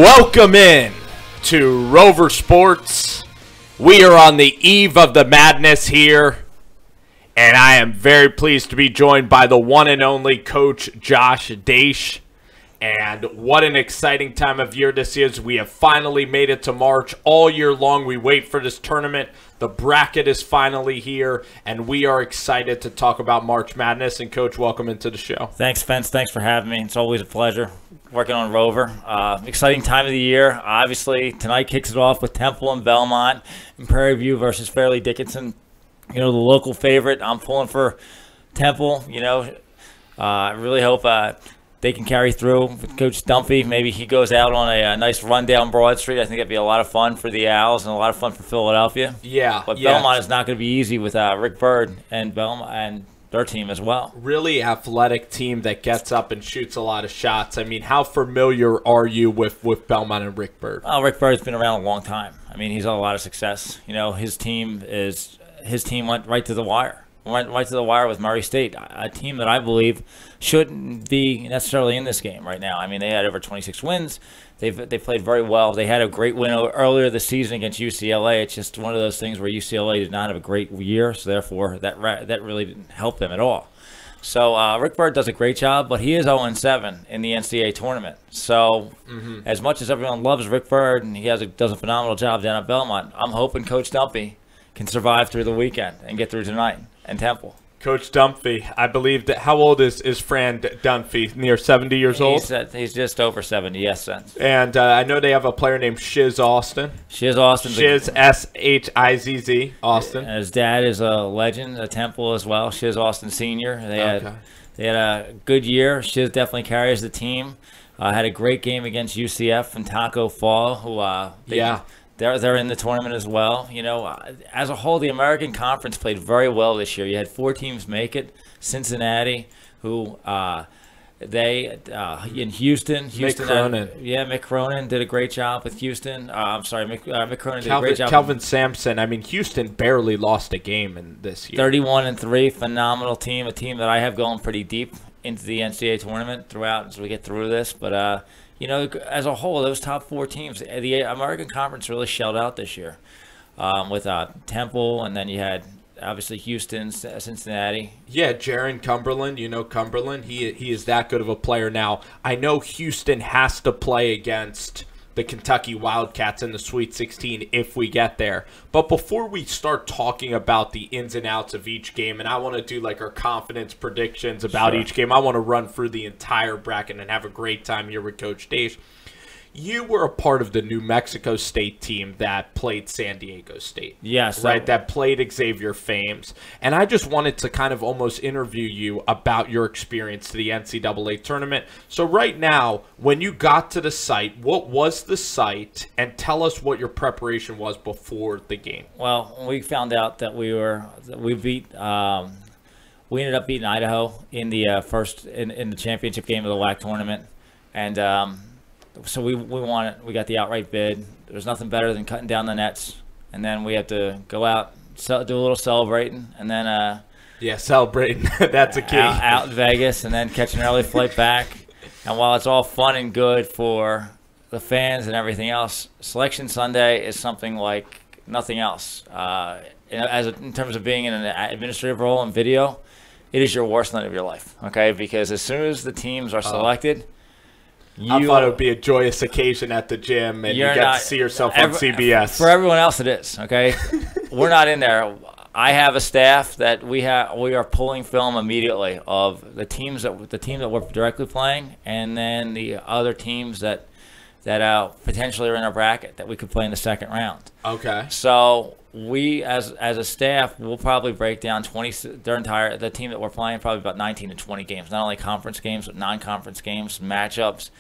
Welcome in to Rover Sports. We are on the eve of the madness here, and I am very pleased to be joined by the one and only Coach Josh Daish. And what an exciting time of year this is. We have finally made it to March. All year long we wait for this tournament. The bracket is finally here, and we are excited to talk about March Madness. And Coach, welcome into the show. Thanks, Spence. Thanks for having me. It's always a pleasure working on Rover. Exciting time of the year. Obviously, tonight kicks it off with Temple and Belmont in Prairie View versus Fairleigh Dickinson. You know, the local favorite. I'm pulling for Temple. You know, I really hope they can carry through with Coach Dunphy. Maybe he goes out on a nice run down Broad Street. I think it'd be a lot of fun for the Owls and a lot of fun for Philadelphia. Yeah. But Belmont is not going to be easy with Rick Byrd and Belmont and their team as well. Really athletic team that gets up and shoots a lot of shots. I mean, how familiar are you with Belmont and Rick Byrd? Oh, Rick Byrd's been around a long time. I mean, he's had a lot of success. You know, his team went right to the wire. Went right to the wire with Murray State, a team that I believe shouldn't be necessarily in this game right now. I mean, they had over 26 wins. They played very well. They had a great win earlier this season against UCLA. It's just one of those things where UCLA did not have a great year, so therefore that really didn't help them at all. So Rick Byrd does a great job, but he is 0-7 in the NCAA tournament. So as much as everyone loves Rick Byrd and he does a phenomenal job down at Belmont, I'm hoping Coach Dunphy can survive through the weekend and get through tonight and Temple. Coach Dunphy, I believe that. How old is Fran Dunphy? Near 70 years old? He's just over 70, yes, son. And I know they have a player named Shiz Austin. Shiz Austin. Shiz, S-H-I-Z-Z, Austin. And his dad is a legend at Temple as well, Shiz Austin Sr. They had a good year. Shiz definitely carries the team. Had a great game against UCF and Taco Fall, who They're in the tournament as well. You know, as a whole, the American Conference played very well this year. You had 4 teams make it. Cincinnati, who in Houston. Mick Cronin. Mick Cronin did a great job with Houston. Mick Cronin did a great job. Calvin Sampson. I mean, Houston barely lost a game in this year. 31-3, phenomenal team. A team that I have going pretty deep into the NCAA tournament throughout as we get through this. But you know, as a whole, those top 4 teams, the American Conference really shelled out this year with Temple, and then you had, obviously, Houston, Cincinnati. Yeah, Jaron Cumberland. You know Cumberland. He is that good of a player now. I know Houston has to play against the Kentucky Wildcats in the Sweet 16 if we get there. But before we start talking about the ins and outs of each game, and I want to do like our confidence predictions about each game, I want to run through the entire bracket and have a great time here with Coach Daish. You were a part of the New Mexico State team that played San Diego State. Yes. Right, that played Xavier Fames. And I just wanted to kind of almost interview you about your experience to the NCAA tournament. So right now, when you got to the site, what was the site? And tell us what your preparation was before the game. Well, we found out that we ended up beating Idaho in the in the championship game of the WAC tournament. And so we got the outright bid. There's nothing better than cutting down the nets, and then we have to go out, do a little celebrating, and then celebrating. That's a key. Out in Vegas, and then catch an early flight back. And while it's all fun and good for the fans and everything else, Selection Sunday is something like nothing else. In terms of being in an administrative role in video, it is your worst night of your life. Okay, because as soon as the teams are selected. I thought it would be a joyous occasion at the gym, and you get to see yourself on CBS. For everyone else, it is, okay? We're not in there. I have a staff that we are pulling film immediately of the team that we're directly playing, and then the other teams that potentially are in our bracket that we could play in the second round. Okay. So we, as a staff, will probably break down the team that we're playing, probably about 19 to 20 games, not only conference games but non-conference games, matchups.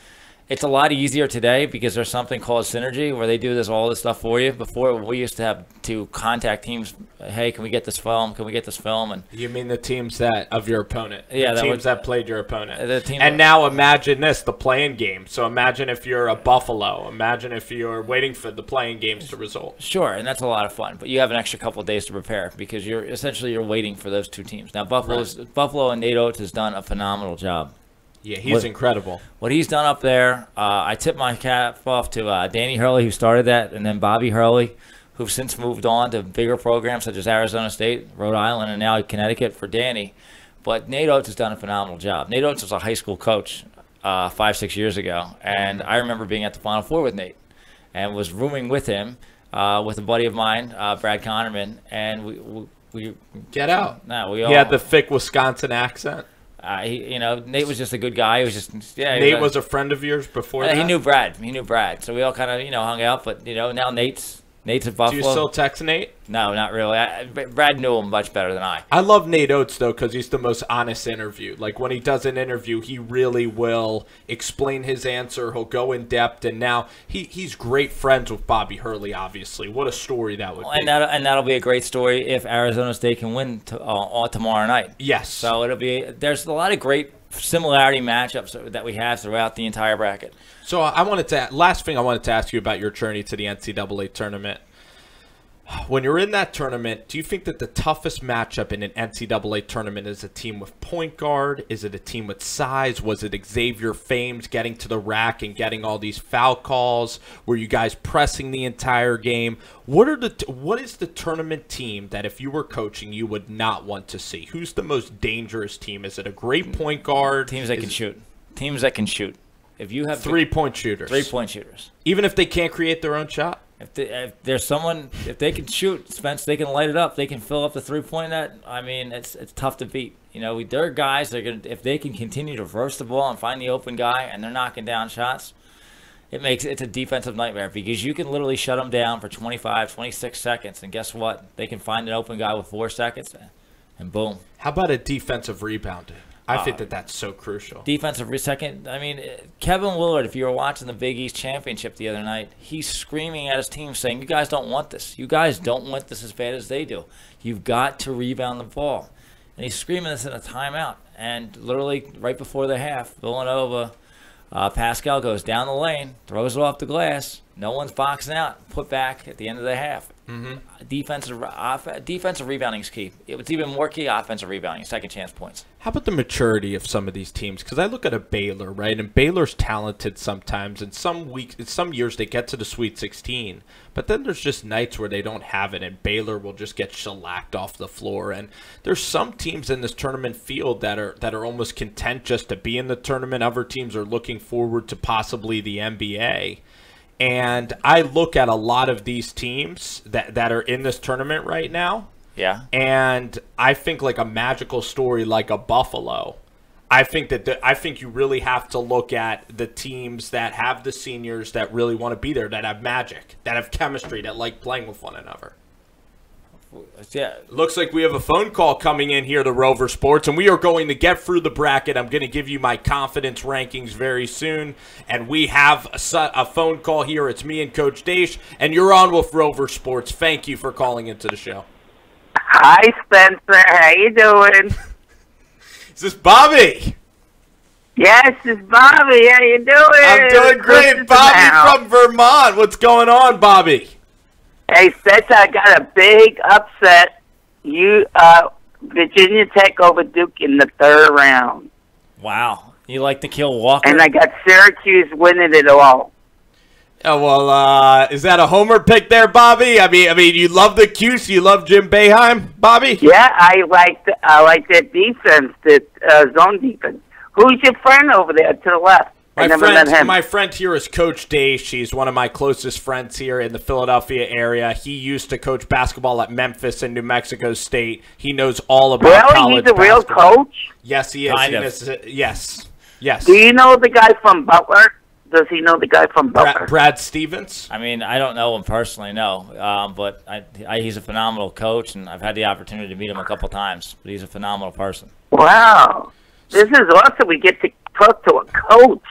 It's a lot easier today because there's something called Synergy where they do all this stuff for you. Before, we used to have to contact teams, hey, can we get this film? Can we get this film? And you mean the teams of your opponent? Yeah, the teams that played your opponent. And now imagine this, the play-in game. So imagine if you're a Buffalo. Imagine if you're waiting for the play-in games to result. Sure, and that's a lot of fun. But you have an extra couple of days to prepare because you're waiting for those 2 teams. Now, Buffalo and Nate Oates has done a phenomenal job Yeah, he's incredible. What he's done up there, I tip my cap off to Danny Hurley, who started that, and then Bobby Hurley, who've since moved on to bigger programs such as Arizona State, Rhode Island, and now Connecticut for Danny. But Nate Oates has done a phenomenal job. Nate Oates was a high school coach 5-6 years ago, and I remember being at the Final Four with Nate and was rooming with him with a buddy of mine, Brad Connerman, and we get out. No, we he all had the thick Wisconsin accent. Nate was just a good guy. He was just Nate was a friend of yours before that? He knew Brad. So we all kind of hung out. But now Nate's at Buffalo. Do you still text Nate? No, not really. Brad knew him much better than I. I love Nate Oates, though, because he's the most honest interview. Like, when he does an interview, he really will explain his answer. He'll go in depth. And now he's great friends with Bobby Hurley, obviously. What a story that would be. And that'll be a great story if Arizona State can win tomorrow night. Yes. So there's a lot of great similarity matchups that we have throughout the entire bracket. So last thing I wanted to ask you about your journey to the NCAA tournament. When you're in that tournament, do you think that the toughest matchup in an NCAA tournament is a team with point guard? Is it a team with size? Was it Xavier Fames getting to the rack and getting all these foul calls? Were you guys pressing the entire game? What is the tournament team that if you were coaching you would not want to see? Who's the most dangerous team? Is it a great point guard? Teams that can shoot. Teams that can shoot. If you have three-point shooters. 3-point shooters. Even if they can't create their own shot? If there's someone, if they can shoot, Spence, they can light it up. They can fill up the 3-point net. I mean, it's tough to beat. There are guys that are gonna, if they can continue to reverse the ball and find the open guy, and they're knocking down shots, it's a defensive nightmare because you can literally shut them down for 25, 26 seconds, and guess what? They can find an open guy with 4 seconds, and boom. How about a defensive rebound? I think that's so crucial. Defensive second. I mean, Kevin Willard, if you were watching the Big East Championship the other night, he's screaming at his team saying, you guys don't want this. You guys don't want this as bad as they do. You've got to rebound the ball. And he's screaming this in a timeout. And literally right before the half, Villanova, Pascal goes down the lane, throws it off the glass. No one's boxing out. Put back at the end of the half. Defensive rebounding is key. It's even more key offensive rebounding, second chance points. How about the maturity of some of these teams? Because I look at a Baylor, right? And Baylor's talented sometimes. And some years they get to the Sweet 16. But then there's just nights where they don't have it. And Baylor will just get shellacked off the floor. And there's some teams in this tournament field that are almost content just to be in the tournament. Other teams are looking forward to possibly the NBA. And I look at a lot of these teams that are in this tournament right now. Yeah. And I think like a magical story like a Buffalo. I think you really have to look at the teams that have the seniors that really want to be there, that have magic, that have chemistry, that like playing with one another. Yeah. Looks like we have a phone call coming in here to Rover Sports, and we are going to get through the bracket. I'm going to give you my confidence rankings very soon, and we have a phone call here. It's me and Coach Dash, and you're on with Rover Sports. Thank you for calling into the show. Hi, Spencer. How you doing? Is this Bobby? Yes, it's Bobby. How you doing? I'm doing great, Bobby from Vermont. What's going on, Bobby? Hey, Spencer, I got a big upset. Virginia Tech over Duke in the 3rd round. Wow. You like to kill Walker? And I got Syracuse winning it all. Oh, well, is that a homer pick there, Bobby? I mean, you love the Cuse, you love Jim Boeheim, Bobby? Yeah, I like that defense, that zone defense. Who's your friend over there to the left? My friend here is Coach Dash. He's one of my closest friends here in the Philadelphia area. He used to coach basketball at Memphis and New Mexico State. He knows all about college basketball. He's a real coach? Yes, he is. Yes. Do you know the guy from Butler? Does he know the guy from Butler? Brad Stevens? I mean, I don't know him personally, no. But he's a phenomenal coach, and I've had the opportunity to meet him a couple times. But he's a phenomenal person. Wow. This is awesome. We get to talk to a coach.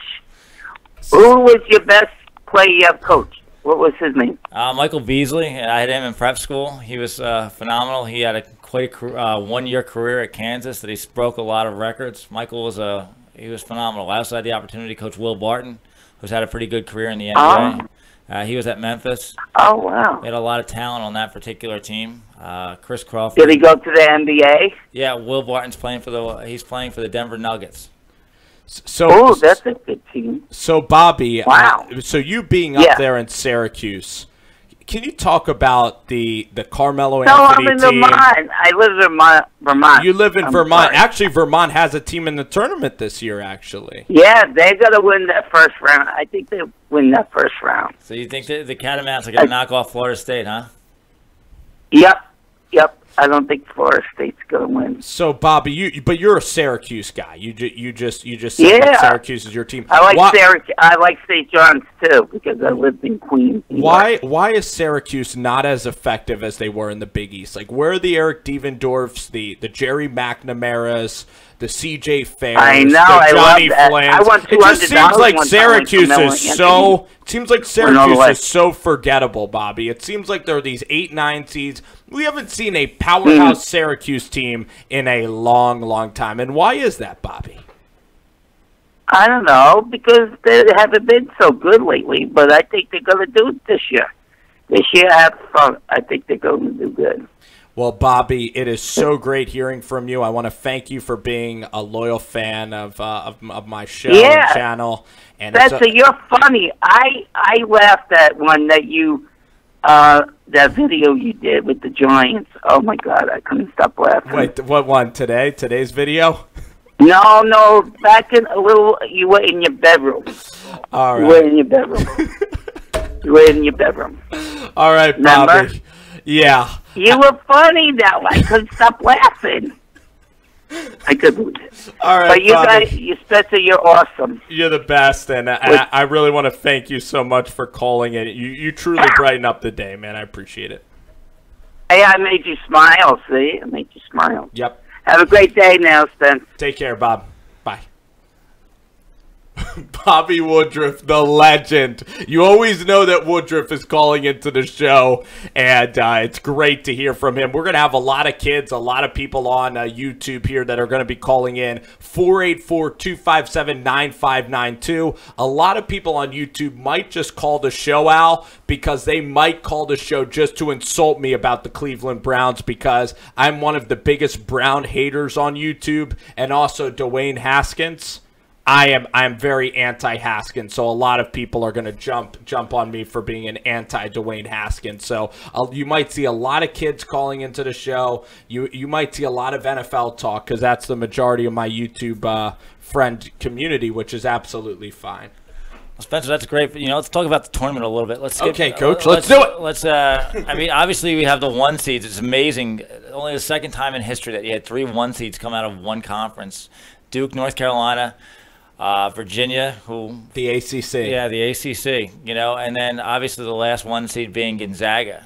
Who was your best player you have coached? What was his name? Michael Beasley. I had him in prep school. He was phenomenal. He had quite a one-year career at Kansas that he broke a lot of records. Michael was he was phenomenal. I also had the opportunity to coach Will Barton, who's had a pretty good career in the NBA. He was at Memphis. Oh, wow. He had a lot of talent on that particular team. Chris Crawford. Did he go to the NBA? Yeah, Will Barton's playing for the Denver Nuggets. Oh, that's a good team. So, Bobby, wow. So you being up there in Syracuse, can you talk about the Carmelo Anthony I'm in team? Vermont. I live in Vermont. You live in Vermont. Sorry. Actually, Vermont has a team in the tournament this year, actually. Yeah, they're going to win that first round. I think they win that first round. So you think the Catamounts are going to knock off Florida State, huh? Yep. I don't think Florida State's going to win. So, Bobby, you're a Syracuse guy. You just said that Syracuse is your team. I like Syracuse. I like St. John's too because I lived in Queens. Why is Syracuse not as effective as they were in the Big East? Like, where are the Eric Devendorfs, the Jerry McNamara's, the C.J. Fairs, I know, the Johnny I love that. Flynn's? I won $200 It just seems like one time Syracuse from is so. It seems like Syracuse is so forgettable, Bobby. It seems like there are these 8-9 seeds. We haven't seen a powerhouse Syracuse team in a long, long time. And why is that, Bobby? I don't know, because they haven't been so good lately, but I think they're going to do it this year. This year, I think they're going to do good. Well, Bobby, it is so great hearing from you. I want to thank you for being a loyal fan of my show and channel. And you're funny. I laughed at one that you that video you did with the Giants. Oh my God, I couldn't stop laughing. Wait, what one today? Today's video? No, back in a little. You were in your bedroom. All right. You were in your bedroom. You were in your bedroom. All right, Bobby. Remember? Yeah. You were funny that way. I couldn't stop laughing. I couldn't believe it. All right, but you Bobby. guys, Spencer, you're awesome. You're the best, and I really want to thank you so much for calling in. You truly brighten up the day, man. I appreciate it. Hey, I made you smile, see? I made you smile. Yep. Have a great day now, Spence. Take care, Bob. Bye. Bobby Woodruff, the legend. You always know that Woodruff is calling into the show, and it's great to hear from him. We're going to have a lot of kids, a lot of people on YouTube here that are going to be calling in. 484-257-9592. A lot of people on YouTube might just call the show, Al, because they might call the show just to insult me about the Cleveland Browns, because I'm one of the biggest Brown haters on YouTube, and also Dwayne Haskins. I'm very anti-Haskins, so a lot of people are going to jump on me for being an anti-Dwayne Haskins. So you might see a lot of kids calling into the show. You might see a lot of NFL talk, because that's the majority of my YouTube friend community, which is absolutely fine. Well, Spencer, that's great. Let's talk about the tournament a little bit. Okay, Coach, let's do it. I mean, obviously we have the 1 seeds. It's amazing. Only the second time in history that you had 3 1 seeds come out of one conference. Duke, North Carolina, Virginia, the ACC. Yeah, the ACC. And then obviously the last 1 seed being Gonzaga.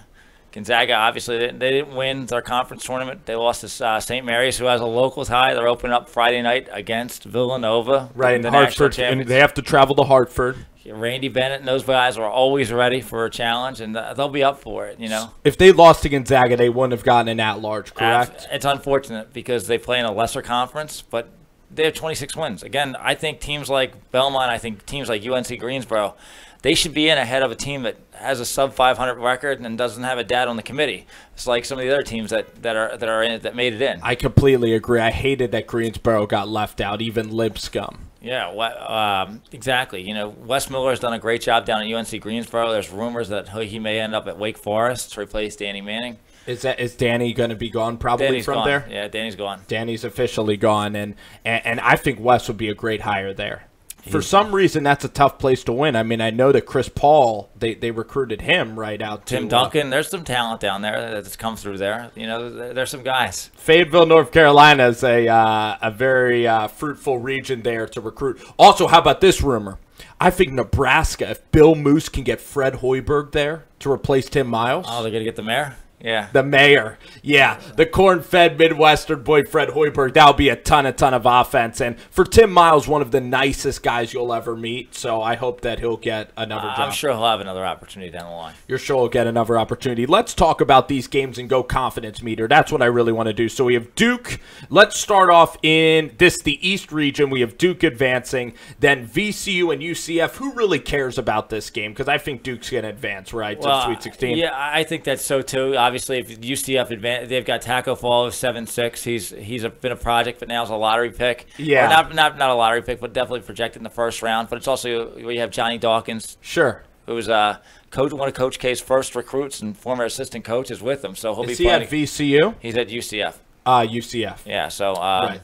Gonzaga, obviously, they didn't win their conference tournament. They lost to St. Mary's, who has a local tie. They're opening up Friday night against Villanova. Right, in Hartford. And they have to travel to Hartford. Randy Bennett and those guys are always ready for a challenge, and they'll be up for it, If they lost to Gonzaga, they wouldn't have gotten an at-large, correct? It's unfortunate because they play in a lesser conference, but they have 26 wins. Again, I think teams like Belmont, I think teams like UNC Greensboro, they should be in ahead of a team that has a sub-500 record and doesn't have a dad on the committee. It's like some of the other teams that are in it that made it in. I completely agree. I hated that Greensboro got left out, even Lipscomb. Yeah, exactly. Wes Miller has done a great job down at UNC Greensboro. There's rumors that he may end up at Wake Forest to replace Danny Manning. Is Danny going to be gone Danny's from gone. there? Yeah, Danny's gone. Danny's officially gone, and I think Wes would be a great hire there. For some reason, that's a tough place to win. I mean, I know that Chris Paul, they recruited him right out. Tim Duncan, there's some talent down there that's come through there. There's some guys. Fayetteville, North Carolina is a very fruitful region there to recruit. Also, how about this rumor? I think Nebraska, if Bill Moose can get Fred Hoiberg there to replace Tim Miles. Oh, they're going to get the mayor? Yeah. The mayor. Yeah. The corn-fed Midwestern boy, Fred Hoiberg. That'll be a ton of offense. And for Tim Miles, one of the nicest guys you'll ever meet. So I hope that he'll get another job. I'm sure he'll have another opportunity down the line. You're sure he'll get another opportunity. Let's talk about these games and go confidence meter. That's what I really want to do. So we have Duke. Let's start off in the East region. We have Duke advancing. Then VCU and UCF. Who really cares about this game? Because I think Duke's going to advance, right, to the Sweet 16. Yeah, I think that's so too. obviously, if UCF advance, they've got Taco Fall 7'6". He's been a project, but now is a lottery pick. Yeah. Or not a lottery pick, but definitely projected in the first round. But it's also where you have Johnny Dawkins. Sure. Who was one of Coach K's first recruits and former assistant coaches with him. So he'll Is be he playing. at VCU? He's at UCF. UCF. Yeah, so Right.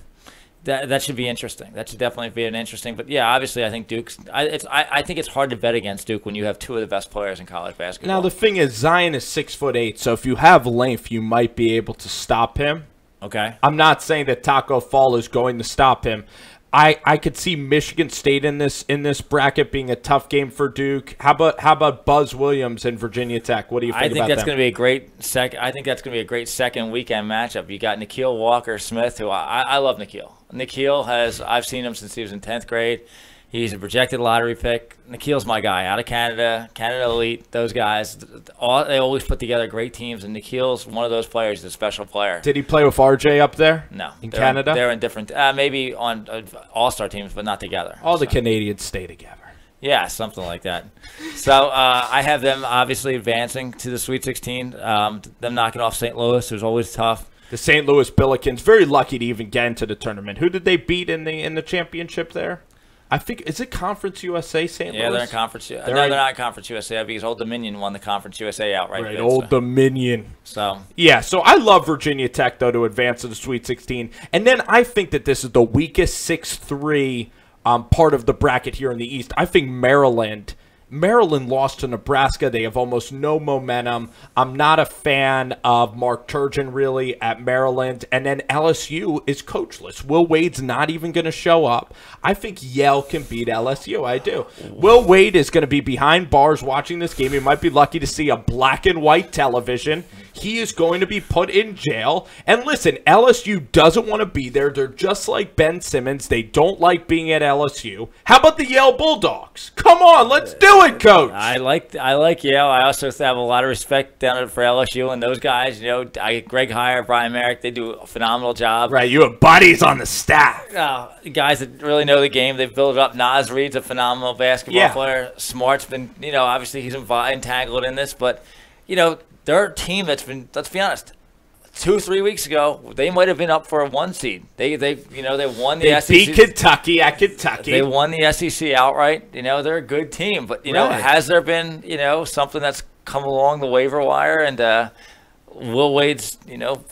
that should be interesting. That should definitely be an interesting. But yeah, obviously, I think Duke's. I think it's hard to bet against Duke when you have two of the best players in college basketball. Now the thing is, Zion is 6'8", so if you have length, you might be able to stop him. Okay. I'm not saying that Taco Fall is going to stop him. I could see Michigan State in this bracket being a tough game for Duke. How about Buzz Williams and Virginia Tech? What do you think about that? I think that's going to be a great second. I think that's going to be a great second weekend matchup. You got Nikhil Walker-Smith, who I love Nikhil. Nikhil I've seen him since he was in 10th grade. He's a projected lottery pick. Nikhil's my guy out of Canada Elite. Those guys, they always put together great teams, and Nikhil's one of those players. He's a special player. Did he play with RJ up there? No. In Canada? They're in different, maybe on all-star teams, but not together. All the Canadians stay together. Yeah, something like that. So I have them obviously advancing to the Sweet 16, them knocking off St. Louis, who's always tough. The St. Louis Billikens, very lucky to even get into the tournament. Who did they beat in the championship there? I think, is it Conference USA, St. Louis? Yeah, they're in Conference USA. They're not in Conference USA because Old Dominion won the Conference USA outright. Right, Old Dominion. So yeah, so I love Virginia Tech, though, to advance to the Sweet 16. And then I think that this is the weakest 6-3 part of the bracket here in the East. I think Maryland lost to Nebraska. They have almost no momentum. I'm not a fan of Mark Turgeon, really, at Maryland. And then LSU is coachless. Will Wade's not even going to show up. I think Yale can beat LSU. I do. Will Wade is going to be behind bars watching this game. He might be lucky to see a black and white television. He is going to be put in jail. And listen, LSU doesn't want to be there. They're just like Ben Simmons. They don't like being at LSU. How about the Yale Bulldogs? Come on, let's do it, Coach. I like Yale. I also have a lot of respect down for LSU and those guys. You know, Greg Heyer, Brian Merrick, they do a phenomenal job. Right, you have buddies on the staff. Guys that really know the game. They've built it up. Nas Reed's a phenomenal basketball player. Smart's been, obviously he's entangled in this, but, they're a team that's been, let's be honest, 2-3 weeks ago, they might have been up for a 1 seed. They won the SEC. They beat Kentucky at Kentucky. They won the SEC outright. They're a good team. But, has there been, something that's come along the waiver wire and Will Wade's,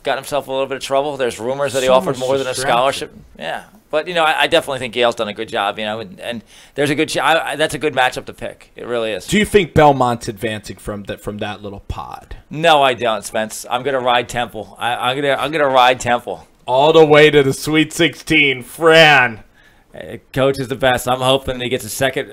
got himself a little bit of trouble? There's rumors that he offered more than a scholarship. Yeah. But, I definitely think Yale's done a good job, and there's a good that's a good matchup to pick. It really is. Do you think Belmont's advancing from that little pod? No, I don't, Spence. I'm going to ride Temple. I'm gonna ride Temple. All the way to the Sweet 16, Fran. Coach is the best. I'm hoping he gets a second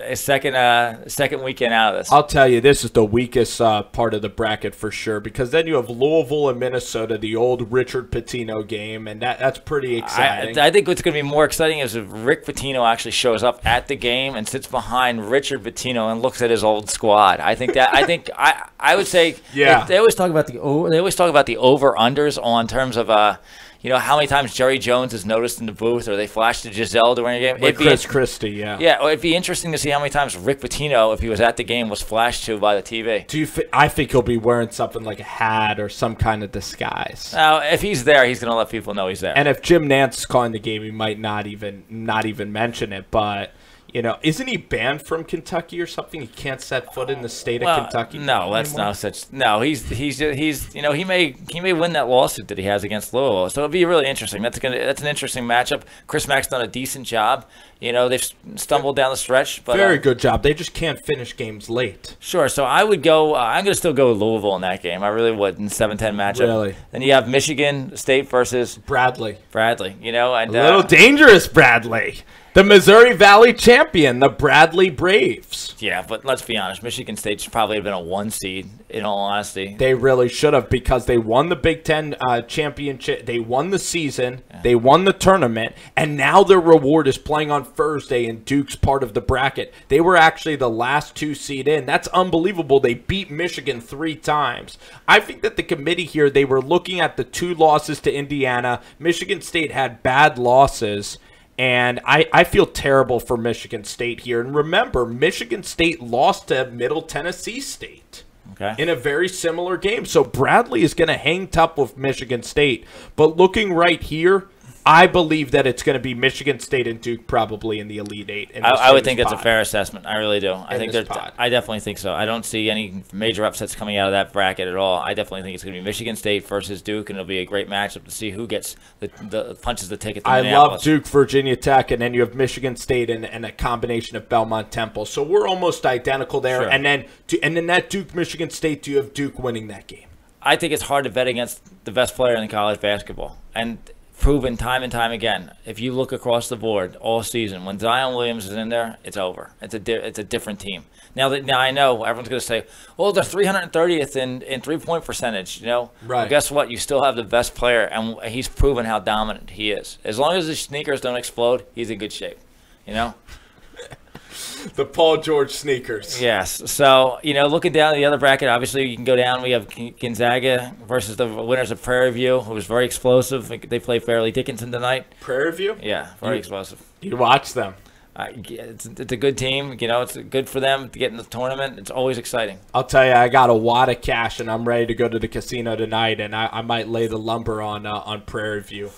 weekend out of this. I'll tell you, this is the weakest part of the bracket for sure, because then you have Louisville and Minnesota, the old Richard Pitino game, and that's pretty exciting. I think what's going to be more exciting is if Rick Pitino actually shows up at the game and sits behind Richard Pitino and looks at his old squad. I think I would say they always talk about the over-unders on terms of how many times Jerry Jones is noticed in the booth, or they flash to Giselle during a game. Like Chris Christie, yeah. Yeah, it'd be interesting to see how many times Rick Pitino, if he was at the game, was flashed to by the TV. I think he'll be wearing something like a hat or some kind of disguise. Now, if he's there, he's going to let people know he's there. And if Jim Nance is calling the game, he might not even mention it, but... isn't he banned from Kentucky or something? He can't set foot in the state of Kentucky. No, that's no such. No, he's he may win that lawsuit that he has against Louisville. So it'll be really interesting. That's an interesting matchup. Chris Mack's done a decent job. They've stumbled down the stretch, but very good job. They just can't finish games late. Sure. So I would go. I'm going to still go with Louisville in that game. I really would in 7-10 matchup. Really. Then you have Michigan State versus Bradley. And a little dangerous Bradley. The Missouri Valley champion, the Bradley Braves. Yeah, but let's be honest. Michigan State should probably have been a 1 seed, in all honesty. They really should have, because they won the Big Ten championship. They won the season. Yeah. They won the tournament. And now their reward is playing on Thursday in Duke's part of the bracket. They were actually the last 2 seed in. That's unbelievable. They beat Michigan 3 times. I think that the committee here, they were looking at the 2 losses to Indiana. Michigan State had bad losses. And I feel terrible for Michigan State here. And remember, Michigan State lost to Middle Tennessee State. in a very similar game. So Bradley is going to hang tough with Michigan State. But looking right here, I believe that it's going to be Michigan State and Duke probably in the Elite Eight. I would think that's a fair assessment. I really do. I definitely think so. I don't see any major upsets coming out of that bracket at all. I definitely think it's going to be Michigan State versus Duke, and it'll be a great matchup to see who gets the punches the ticket to I Minneapolis. love Duke, Virginia Tech, and then you have Michigan State and a combination of Belmont Temple. So we're almost identical there. Sure. And then that Duke Michigan State, do you have Duke winning that game? I think it's hard to bet against the best player in college basketball. And proven time and time again, if you look across the board all season, when Zion Williams is in there, it's over. It's a different team. Now I know everyone's going to say, well, they're 330th in three-point percentage. Right. Well, guess what? You still have the best player, and he's proven how dominant he is. As long as his sneakers don't explode, he's in good shape. The Paul George sneakers. Yes. So, looking down the other bracket, obviously you can go down. We have Gonzaga versus the winners of Prairie View, who was very explosive. They play Fairleigh Dickinson tonight. Prairie View? Yeah, very explosive. You watch them. It's a good team. It's good for them to get in the tournament. It's always exciting. I'll tell you, I got a wad of cash, and I'm ready to go to the casino tonight, and I might lay the lumber on Prairie View.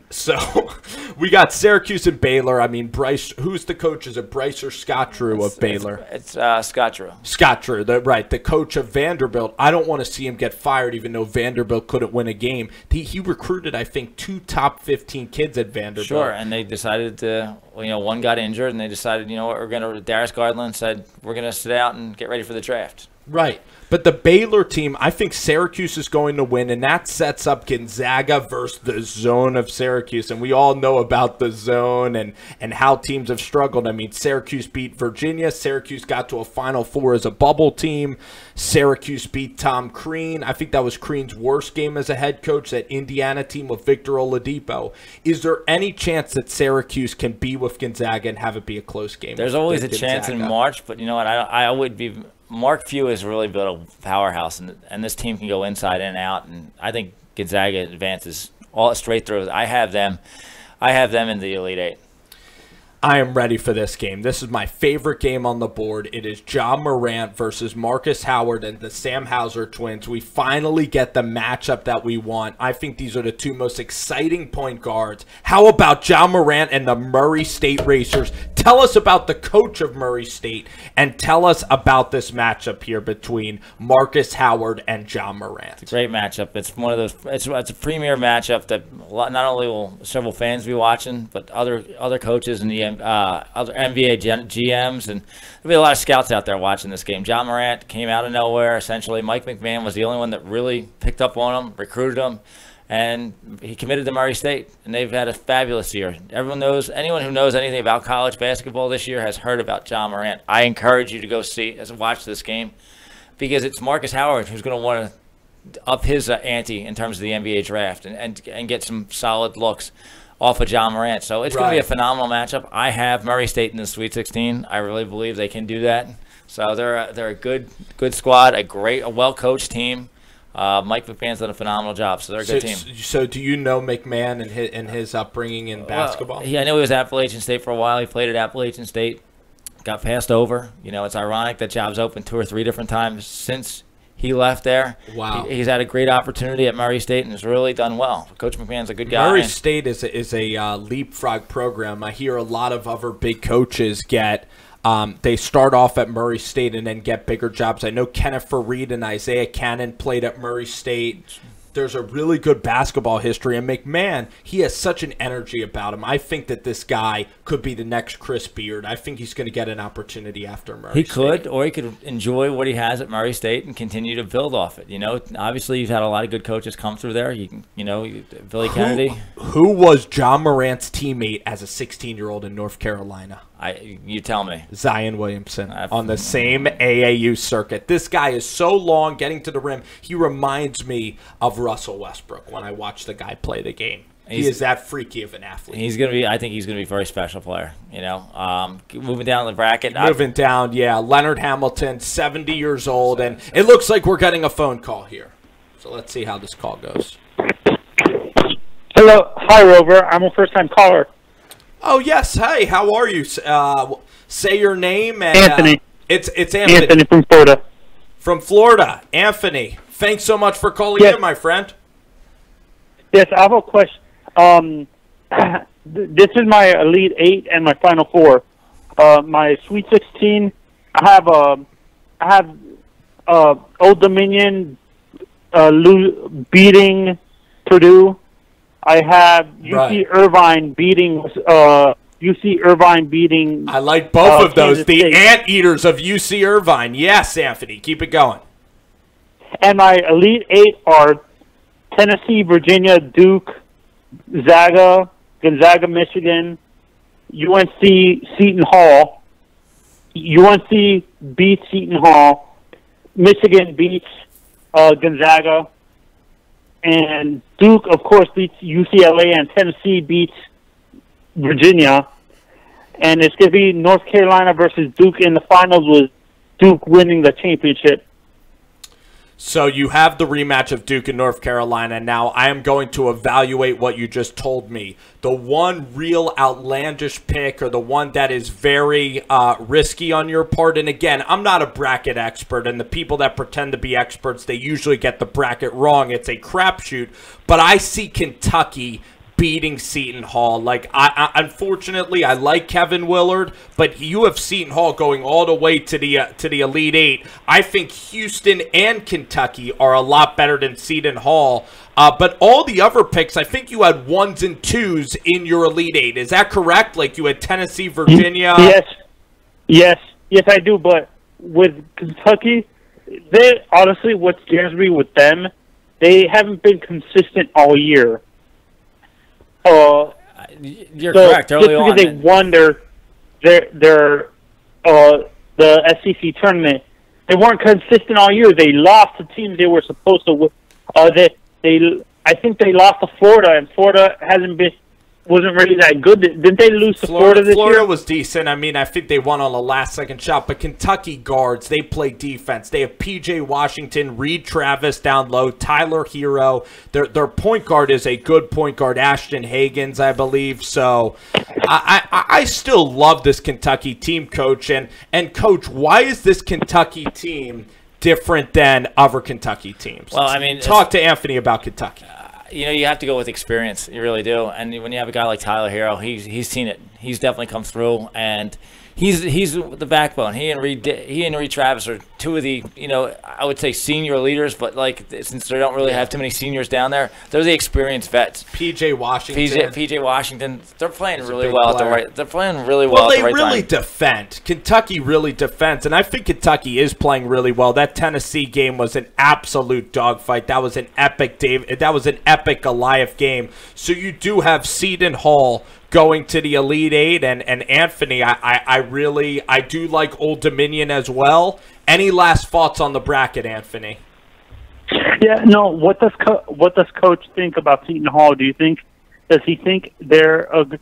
So we got Syracuse and Baylor. I mean, Bryce, who's the coach? Is it Bryce or Scott Drew of Baylor? It's Scott Drew. Scott Drew, right, the coach of Vanderbilt. I don't want to see him get fired, even though Vanderbilt couldn't win a game. He recruited, I think, 2 top 15 kids at Vanderbilt. Sure, and they decided to, one got injured, and they decided, Darius Garland said, we're going to sit out and get ready for the draft. Right. But the Baylor team, I think Syracuse is going to win, and that sets up Gonzaga versus the zone of Syracuse. And we all know about the zone and how teams have struggled. I mean, Syracuse beat Virginia. Syracuse got to a Final Four as a bubble team. Syracuse beat Tom Crean. I think that was Crean's worst game as a head coach, that Indiana team with Victor Oladipo. Is there any chance that Syracuse can be with Gonzaga and have it be a close game? There's always a chance in March, but you know what? I would be – Mark Few has really built a powerhouse, and this team can go inside and out. And I think Gonzaga advances all straight through. I have them in the Elite Eight. I am ready for this game. This is my favorite game on the board. It is John Morant versus Marcus Howard and the Sam Hauser twins. We finally get the matchup that we want. I think these are the two most exciting point guards. How about John Morant and the Murray State Racers? Tell us about the coach of Murray State, and tell us about this matchup here between Marcus Howard and John Morant. It's a great matchup. It's one of those. It's a premier matchup that not only will several fans be watching, but other coaches and the other NBA GMs, and there'll be a lot of scouts out there watching this game. John Morant came out of nowhere, essentially. Mike McMahon was the only one that really picked up on him, recruited him, and he committed to Murray State, and they've had a fabulous year. Anyone who knows anything about college basketball this year has heard about John Morant. I encourage you to go watch this game, because it's Marcus Howard who's going to want to up his ante in terms of the NBA draft and get some solid looks off of John Morant. So it's going to be a phenomenal matchup. I have Murray State in the Sweet 16. I really believe they can do that. So they're a good squad, a well-coached team. Mike McMahon's done a phenomenal job, so they're a good team. So do you know McMahon and his upbringing in basketball? I know he was at Appalachian State for a while. He played at Appalachian State, got passed over. It's ironic that job's open 2 or 3 different times since he left there. Wow. He's had a great opportunity at Murray State and has really done well. Coach McMahon's a good guy. Murray State is a leapfrog program. I hear a lot of other big coaches they start off at Murray State and then get bigger jobs. I know Kenneth Fareed and Isaiah Cannon played at Murray State. There's a really good basketball history. And McMahon, he has such an energy about him. I think that this guy could be the next Chris Beard. I think he's going to get an opportunity after Murray State. He could, or he could enjoy what he has at Murray State and continue to build off it. Obviously you've had a lot of good coaches come through there. Billy Kennedy. Who was John Morant's teammate as a 16-year-old in North Carolina? You tell me. Zion Williamson on the same AAU circuit. This guy is so long getting to the rim. He reminds me of Russell Westbrook when I watch the guy play the game. He is that freaky of an athlete. I think he's going to be a very special player. Moving down the bracket. Leonard Hamilton, 70 years old, and it looks like we're getting a phone call here. So let's see how this call goes. Hello. Hi, Rover. I'm a first-time caller. Oh, yes. Hey, how are you? Say your name. And, Anthony. It's Anthony. Anthony from Florida. from Florida. Anthony, thanks so much for calling in, my friend. Yes, I have a question. This is my Elite 8 and my Final 4. My Sweet 16, I have Old Dominion beating Purdue. I have UC Irvine beating I like both of those. Kansas The State. anteaters of UC Irvine. Yes, Anthony, keep it going. And my Elite 8 are Tennessee, Virginia, Duke, Gonzaga, Michigan, UNC, Seton Hall. UNC beats Seton Hall. Michigan beats Gonzaga. And Duke, of course, beats UCLA, and Tennessee beats Virginia. And it's going to be North Carolina versus Duke in the finals, with Duke winning the championship. So you have the rematch of Duke and North Carolina. Now I am going to evaluate what you just told me. The one real outlandish pick, or the one that is very risky on your part. And again, I'm not a bracket expert, and the people that pretend to be experts, they usually get the bracket wrong. It's a crapshoot. But I see Kentucky beating Seton Hall. Like, unfortunately, I like Kevin Willard, but you have Seton Hall going all the way to the Elite Eight. I think Houston and Kentucky are a lot better than Seton Hall. But all the other picks, I think you had 1s and 2s in your Elite Eight. Is that correct? Like, you had Tennessee, Virginia. Yes, I do. But with Kentucky, they honestly, what scares me with them, they haven't been consistent all year. You're correct. Just because they won the SEC tournament, they weren't consistent all year. They lost to teams they were supposed to win. I think they lost to Florida, and Florida wasn't really that good. Didn't they lose to Florida this year? Florida was decent. I mean, I think they won on a last-second shot. But Kentucky guards, they play defense. They have P.J. Washington, Reed Travis down low, Tyler Hero. Their point guard is a good point guard, Ashton Hagans, I believe. So I still love this Kentucky team, Coach. And Coach, why is this Kentucky team different than other Kentucky teams? Well, I mean, talk to Anthony about Kentucky. You have to go with experience. You really do. And when you have a guy like Tyler Hero, he's seen it. He's definitely come through, and he's the backbone. He and Reed Travis are two of the, I would say senior leaders, but like, since they don't really have too many seniors down there, they're the experienced vets. P.J. Washington. P.J. Washington, they're playing really well at the right. They're playing really well at the right time. Well, they really defend. Kentucky really defends, and I think Kentucky is playing really well. That Tennessee game was an absolute dogfight. That was an epic Goliath game. So you do have Seton Hall going to the Elite Eight, and Anthony, I do like Old Dominion as well. Any last thoughts on the bracket, Anthony? Yeah, no. What does Coach think about Seton Hall? Does he think do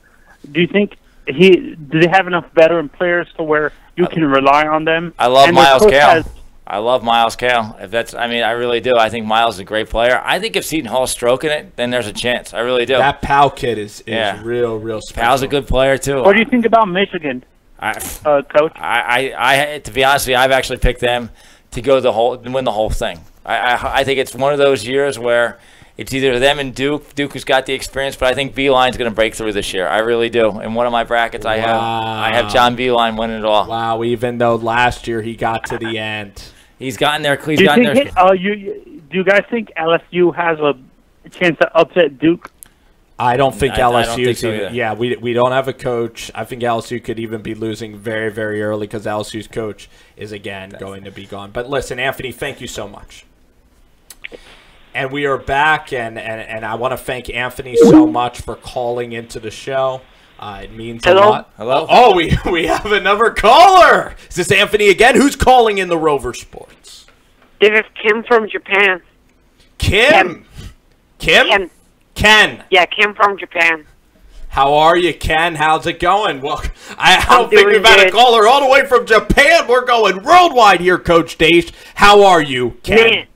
they have enough veteran players to where you can rely on them? I love Miles Cale. I love Miles Cale. I really do. I think Miles is a great player. I think if Seton Hall's stroking it, then there's a chance. I really do. That Powell kid is real special. Powell's a good player too. What do you think about Michigan, Coach? I to be honest with you, I've actually picked them to win the whole thing. I think it's one of those years where it's either them and Duke. Duke has got the experience, but I think Beeline's going to break through this year. I really do. In one of my brackets, I have John Beeline winning it all. Wow! Even though last year he got to the end, he's gotten there. Do you guys think LSU has a chance to upset Duke? I don't think LSU. I don't think so either. Yeah, we don't have a coach. I think LSU could even be losing very, very early because LSU's coach is again going to be gone. But listen, Anthony, thank you so much. And we are back, and I want to thank Anthony so much for calling into the show. It means a lot. Hello. Oh, we have another caller. Is this Anthony again? Who's calling in the Rover Sports? This is Kim from Japan. Kim? Ken? Yeah, Kim from Japan. How are you, Ken? How's it going? Well, I don't think we've had a good. caller all the way from Japan. We're going worldwide here, Coach Dace. How are you, Ken? Man,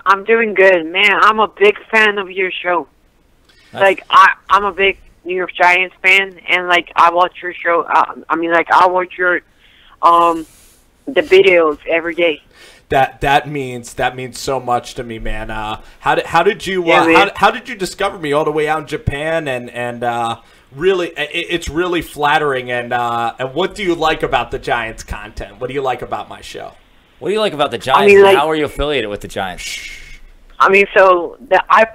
I'm doing good. Man, I'm a big fan of your show. Like, I'm a big New York Giants fan, and, like, I watch your show. I watch your, the videos every day. That means so much to me, man. How did you how did you discover me all the way out in Japan and really it's really flattering and what do you like about the Giants content? What do you like about my show? What do you like about the Giants? I mean, how are you affiliated with the Giants? I mean, so I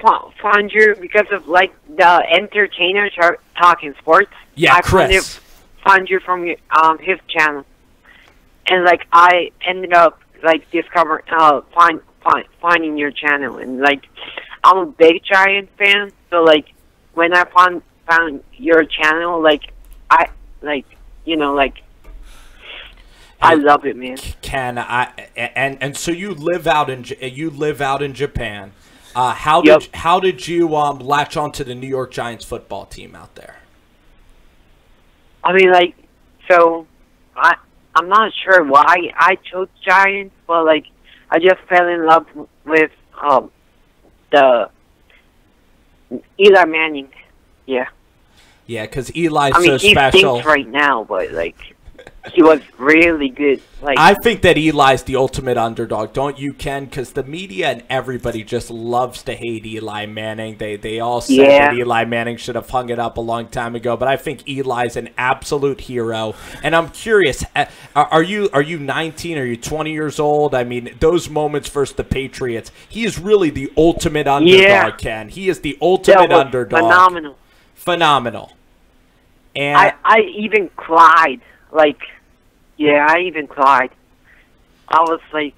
found you because of like the entertainer talking sports. Yeah, I Chris. Found you from his channel, and like I ended up like discovering finding your channel, and like I'm a big Giants fan, so like when I found your channel, like I like I love it, man. Ken, and so you live out in Japan. How did you latch onto the New York Giants football team out there? I mean, like, so I'm not sure why I chose Giants, but like I just fell in love with the Eli Manning. Yeah. Yeah, because Eli's I mean, so special. He stinks right now, but like he was really good. Like I think that Eli's the ultimate underdog, don't you, Ken? Because the media and everybody just loves to hate Eli Manning. They all say that Eli Manning should have hung it up a long time ago. But I think Eli's an absolute hero. And I'm curious, are you 19? Are you 20 years old? I mean, those moments versus the Patriots. He is really the ultimate underdog, Ken. He is the ultimate underdog. Phenomenal. And I even cried. Like, yeah, I even cried. I was like,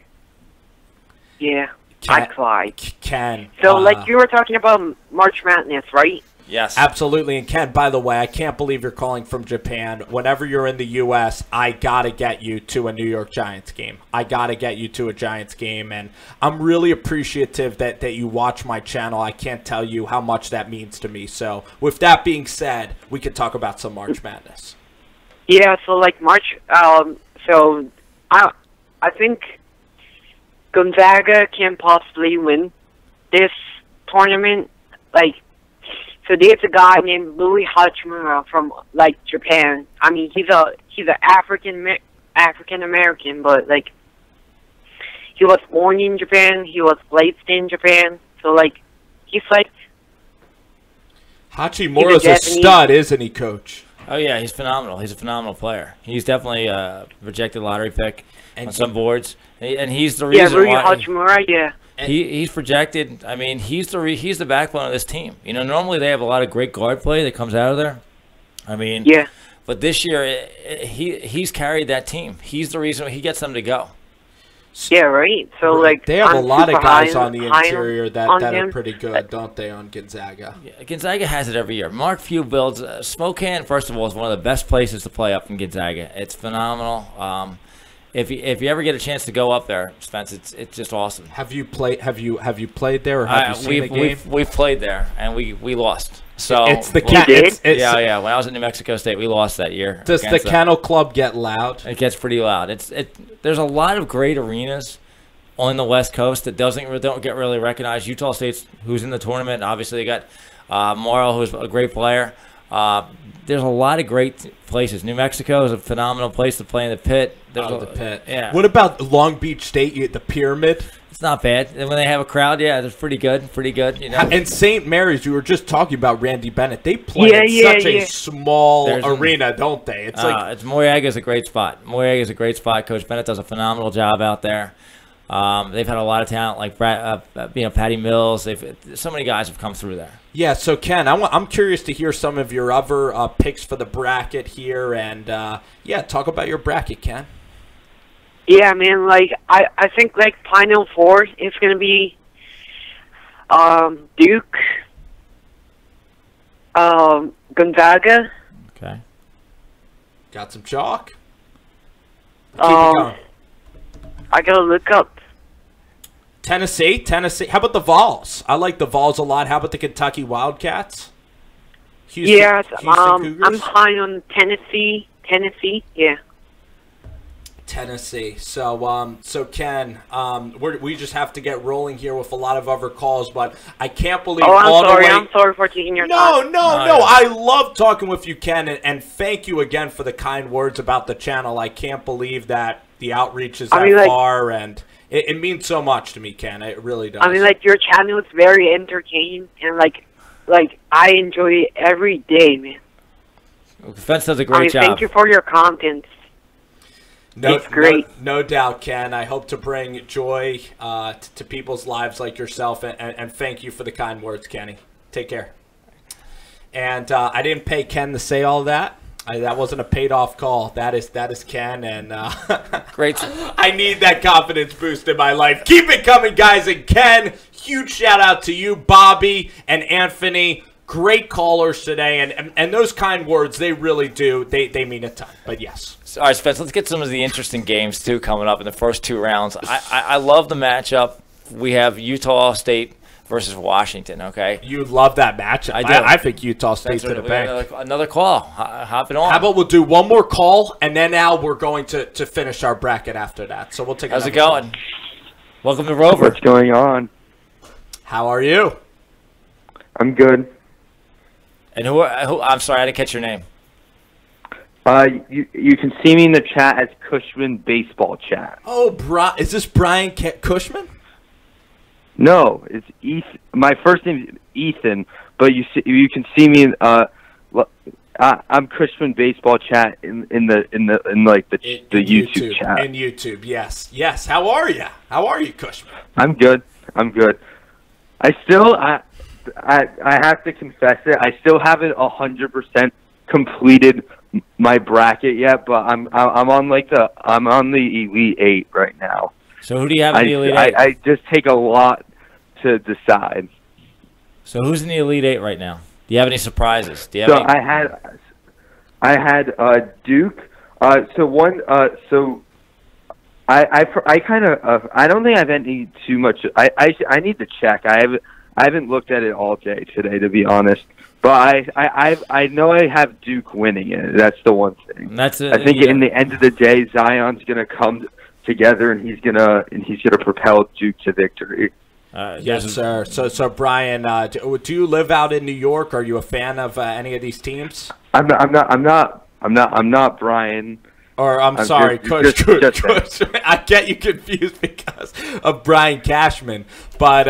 yeah, I cried. Ken. So, like, you were talking about March Madness, right? Yes. Absolutely. And Ken, by the way, I can't believe you're calling from Japan. Whenever you're in the U.S., I got to get you to a New York Giants game. I got to get you to a Giants game. And I'm really appreciative that you watch my channel. I can't tell you how much that means to me. So with that being said, we could talk about some March Madness. Yeah, so like March, so I think Gonzaga can possibly win this tournament. Like, so there's a guy named Louis Hachimura from like Japan. I mean, he's a African American, but like he was born in Japan. He was raised in Japan. So like he's like Hachimura's a stud, isn't he, Coach? Oh, yeah, he's phenomenal. He's a phenomenal player. He's definitely a projected lottery pick on some boards. And he's the reason Louis why Hachimura, yeah. He's projected. I mean, he's the backbone of this team. You know, normally they have a lot of great guard play that comes out of there. I mean, yeah. But this year, he's carried that team. He's the reason he gets them to go. Yeah, right. So like they have a lot of guys on the interior that are him. pretty good, don't they, on Gonzaga? Yeah, Gonzaga has it every year. Mark Few builds Spokane. First of all, is one of the best places to play up in Gonzaga. It's phenomenal. If you ever get a chance to go up there, Spence, it's just awesome. Have you played there, or have you seen the game? We've played there, and we lost. So it's the yeah. When I was at New Mexico State, we lost that year. Does the Kennel Club get loud? It gets pretty loud. There's a lot of great arenas on the West Coast that don't get really recognized. Utah State's who's in the tournament. Obviously, they got Morrow, who's a great player. There's a lot of great places. New Mexico is a phenomenal place to play in the pit. The pit. Yeah. What about Long Beach State? The Pyramid. It's not bad. And when they have a crowd, yeah, it's pretty good. You know. And St. Mary's, we were just talking about Randy Bennett. They play in such a small arena, don't they? It's it's Moriaga's a great spot. Moriaga's a great spot. Coach Bennett does a phenomenal job out there. They've had a lot of talent, like Patty Mills. So many guys have come through there. Yeah. So Ken, I'm curious to hear some of your other picks for the bracket here, and talk about your bracket, Ken. Yeah, man. Like I think like Final Four is gonna be Duke, Gonzaga. Okay. Got some chalk. Keep it going. I gotta look up. Tennessee. How about the Vols? I like the Vols a lot. How about the Kentucky Wildcats? Houston Cougars? I'm high on Tennessee. Yeah. Tennessee. So Ken, we just have to get rolling here with a lot of other calls, but I can't believe I'm sorry for taking your time. No. I love talking with you, Ken, and thank you again for the kind words about the channel. I can't believe that the outreach is that far, and it means so much to me, Ken. It really does. I mean, like, your channel is very entertaining, and like I enjoy it every day, man. Fence does a great job. Thank you for your content. It's great. No doubt, Ken. I hope to bring joy to people's lives like yourself, and thank you for the kind words, Kenny. Take care. And I didn't pay Ken to say all that. That wasn't a paid-off call. That is Ken, and great. I need that confidence boost in my life. Keep it coming, guys. And Ken, huge shout-out to you, Bobby, and Anthony. Great callers today, and those kind words, they really do. They mean a ton, but yes. All right, Spence, let's get some of the interesting games, too, coming up in the first 2 rounds. I love the matchup. We have Utah State versus Washington, okay? You love that matchup. I think Utah State to the bank. Another call. Hop it on. How about we'll do one more call, and then now we're going to finish our bracket after that. So we'll take How's it going? Call. Welcome to Rover. What's going on? How are you? I'm good. And who I'm sorry, I didn't catch your name. You can see me in the chat as Cushman Baseball Chat. Oh, is this Brian Cushman? No, it's Ethan. My first name is Ethan, but you can see me. I'm Cushman Baseball Chat in the YouTube chat. In YouTube, yes. How are you? How are you, Cushman? I'm good. I have to confess it. I still haven't 100% completed my bracket yet, but I'm on the Elite 8 right now. So who do you have in the Elite 8? I just take a lot to decide. So who's in the Elite 8 right now? Do you have any surprises? I had Duke. I don't think I've any too much. I need to check. I haven't looked at it all day today, to be honest. But I know I have Duke winning it. That's the one thing. I think in the end of the day, Zion's gonna come together and he's gonna propel Duke to victory. Yes, sir. So Brian, do you live out in New York? Are you a fan of any of these teams? I'm not Brian. Or I'm sorry, Kush. I get you confused because of Brian Cashman, but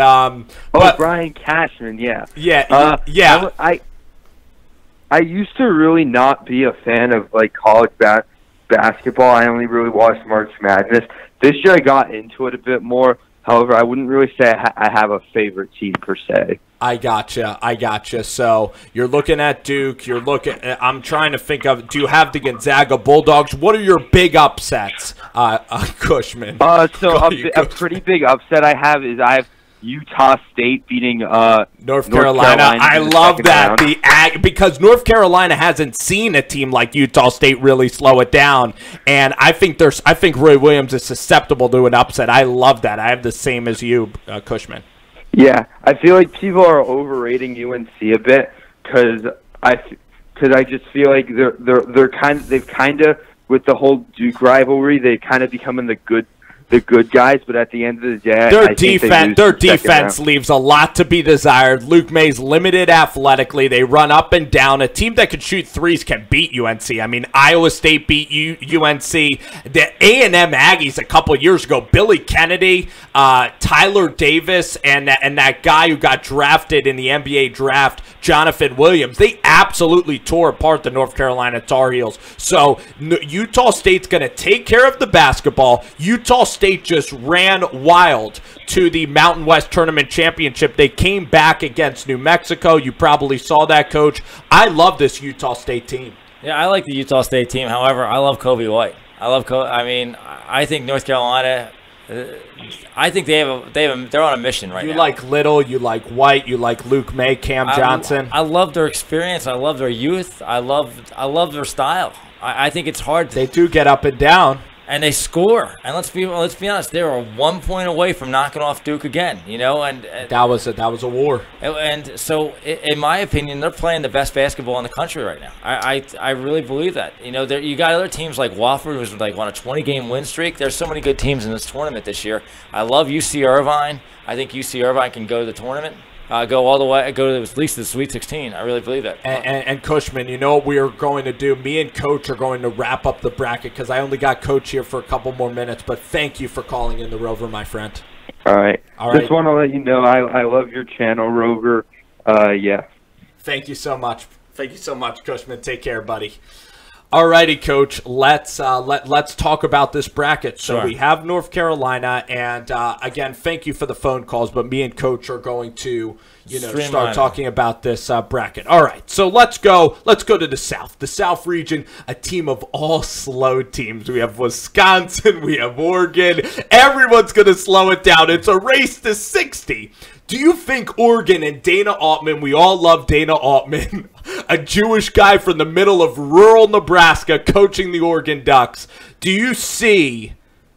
Brian Cashman, yeah. Yeah. I used to really not be a fan of like college basketball. I only really watched March Madness. This year I got into it a bit more. However, I wouldn't really say I have a favorite team per se. I gotcha. So you're looking at Duke. I'm trying to think of. Do you have the Gonzaga Bulldogs? What are your big upsets, Cushman? A pretty big upset I have Utah State beating North Carolina. I love that because North Carolina hasn't seen a team like Utah State really slow it down, and I think Roy Williams is susceptible to an upset. I love that. I have the same as you, Cushman. Yeah, I feel like people are overrating UNC a bit because I just feel like they've kind of with the whole Duke rivalry, they've kind of becoming the good guys, but at the end of the day, their defense leaves a lot to be desired. Luke May's limited athletically. They run up and down. A team that can shoot threes can beat UNC. I mean, Iowa State beat UNC. The A&M Aggies a couple years ago, Billy Kennedy, Tyler Davis, and that guy who got drafted in the NBA draft, Jonathan Williams, they absolutely tore apart the North Carolina Tar Heels. So Utah State's going to take care of the basketball. Utah State just ran wild to the Mountain West Tournament Championship. They came back against New Mexico. You probably saw that, Coach. I love this Utah State team. Yeah, I like the Utah State team. However, I love Kobe White. I think North Carolina. I think they're on a mission right now. You like Little, you like White, you like Luke May, Cam Johnson. I love their experience. I love their youth. I love their style. I think it's hard. They do get up and down. And they score. And let's be honest, they were 1 point away from knocking off Duke again. And that was a war. And so, in my opinion, they're playing the best basketball in the country right now. I really believe that. You got other teams like Wofford, who's like on a 20-game win streak. There's so many good teams in this tournament this year. I love UC Irvine. I think UC Irvine can go to the tournament. go all the way, go to at least the Sweet 16. I really believe that. And Cushman, you know what we are going to do? Me and Coach are going to wrap up the bracket because I only got Coach here for a couple more minutes. But thank you for calling in the Rover, my friend. All right. All right. Just want to let you know I love your channel, Rover. Yeah. Thank you so much. Thank you so much, Cushman. Take care, buddy. All righty, Coach. Let's talk about this bracket. So Sure. we have North Carolina, and again, thank you for the phone calls. But me and Coach are going to, Streamline start it. talking about this bracket. All right. So let's go. Let's go to the South. The South region, a team of all slow teams. We have Wisconsin. We have Oregon. Everyone's going to slow it down. It's a race to 60. Do you think Oregon and Dana Altman, we all love Dana Altman, a Jewish guy from the middle of rural Nebraska coaching the Oregon Ducks, do you see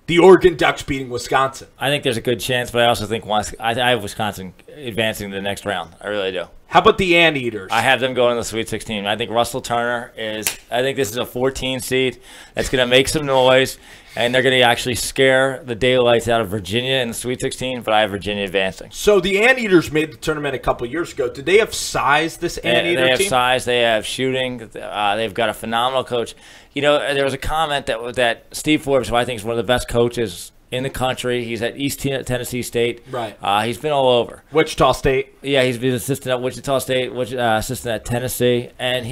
the Oregon Ducks beating Wisconsin? I think there's a good chance, but I also think I have Wisconsin advancing to the next round. I really do. How about the Anteaters? I have them going to the Sweet 16. I think Russell Turner I think this is a 14 seed that's going to make some noise, and they're going to actually scare the daylights out of Virginia in the Sweet 16, but I have Virginia advancing. So the Anteaters made the tournament a couple years ago. Did they have size, this Anteater They have team? size. They have shooting. They've got a phenomenal coach. There was a comment that Steve Forbes, who I think is one of the best coaches in the country. He's at East Tennessee State. Right. He's been all over. Wichita State. Yeah, he's been assistant at Wichita State, assistant at Tennessee. And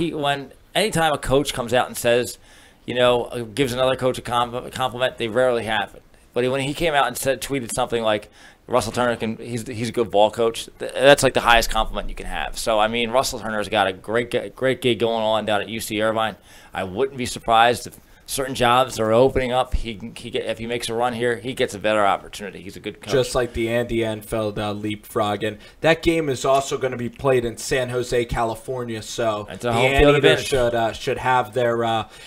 anytime a coach comes out and says, gives another coach a compliment, they rarely have it. But when he came out and tweeted something like, Russell Turner he's a good ball coach, that's like the highest compliment you can have. So, I mean, Russell Turner's got a great gig going on down at UC Irvine. I wouldn't be surprised if certain jobs are opening up. If he makes a run here, he gets a better opportunity. He's a good coach. Just like the Andy Enfield leapfrog. And that game is also going to be played in San Jose, California. So It's the a home field Anteaters should have their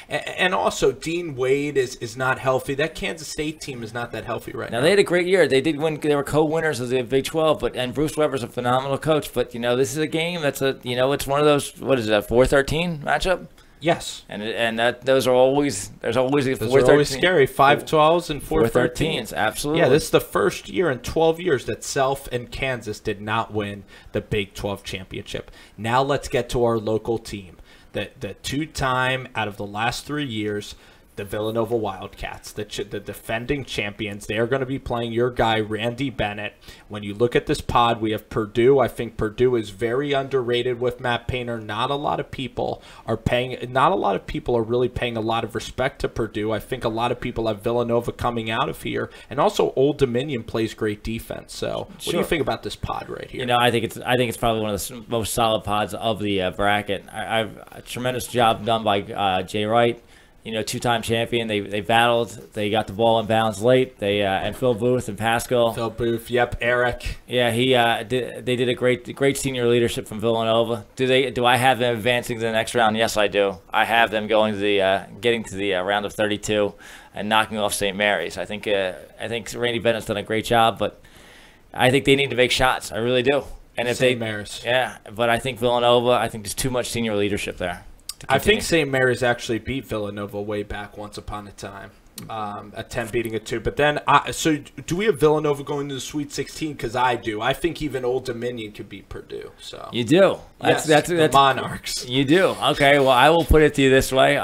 and also Dean Wade is not healthy. That Kansas State team is not that healthy right now. Now, they had a great year. They did win. They were co-winners of the Big 12, and Bruce Weber's a phenomenal coach. But, this is a game that's it's one of those, what is it, a 4-13 matchup? Yes. And those are always, there's always a 4-13. Those are always scary. 5-12s and 4-13s. Absolutely. Yeah, this is the first year in 12 years that Self and Kansas did not win the Big 12 championship. Now let's get to our local team. The two-time out of the last 3 years, the Villanova Wildcats, the defending champions. They are going to be playing your guy, Randy Bennett. When you look at this pod, we have Purdue. I think Purdue is very underrated with Matt Painter. Not a lot of people are really paying a lot of respect to Purdue. I think a lot of people have Villanova coming out of here. And also Old Dominion plays great defense. So what do you think about this pod right here? I think it's probably one of the most solid pods of the bracket. I've a tremendous job done by Jay Wright. Two-time champion. They battled. They got the ball in bounds late. And Phil Booth and Pascal. Phil Booth, yep, Eric. Yeah, they did a great senior leadership from Villanova. Do I have them advancing to the next round? Yes, I do. I have them going to getting to the round of 32 and knocking off St. Mary's. I think Randy Bennett's done a great job, but I think they need to make shots. I really do. And if St. Mary's. Yeah, but I think Villanova. I think there's too much senior leadership there. I think St. Mary's actually beat Villanova way back once upon a time, a 10 beating a 2. But then, so do we have Villanova going to the Sweet 16? Because I do. I think even Old Dominion could beat Purdue. So you do. That's the Monarchs. You do. Okay. Well, I will put it to you this way.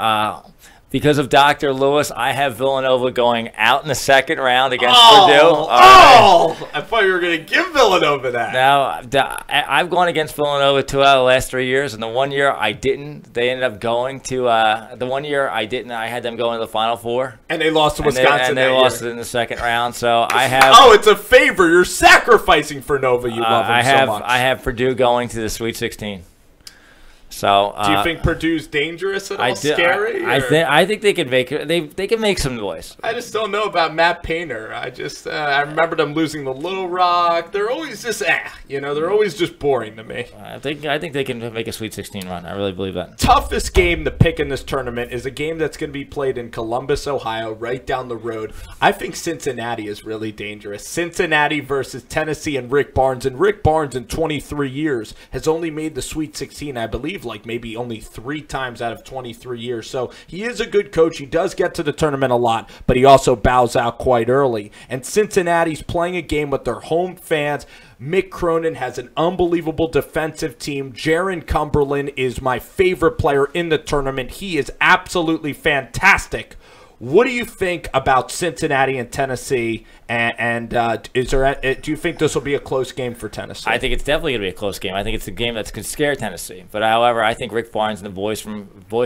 Because of Dr. Lewis, I have Villanova going out in the second round against Purdue. I thought you were going to give Villanova that. Now, I've gone against Villanova 2 out of the last 3 years, and the 1 year I didn't. They ended up going to the 1 year I didn't. I had them going to the Final Four. And they lost to Wisconsin. And they lost it in the second round. So I have. Oh, it's a favor. You're sacrificing for Nova. You love them so much. I have Purdue going to the Sweet 16. So, do you think Purdue's dangerous at all? Scary? I think they can make it. They can make some noise. I just don't know about Matt Painter. I remember them losing the Little Rock. They're always just they're always just boring to me. I think they can make a Sweet 16 run. I really believe that. Toughest game to pick in this tournament is a game that's going to be played in Columbus, Ohio, right down the road. I think Cincinnati is really dangerous. Cincinnati versus Tennessee and Rick Barnes. And Rick Barnes in 23 years has only made the Sweet 16. I believe believe, like maybe only 3 times out of 23 years. So he is a good coach. He does get to the tournament a lot, but he also bows out quite early. And Cincinnati's playing a game with their home fans. Mick Cronin has an unbelievable defensive team. Jaron Cumberland is my favorite player in the tournament. He is absolutely fantastic. What do you think about Cincinnati and Tennessee? And do you think this will be a close game for Tennessee? I think it's definitely going to be a close game. I think it's a game that's going to scare Tennessee. But however, I think Rick Barnes and the boys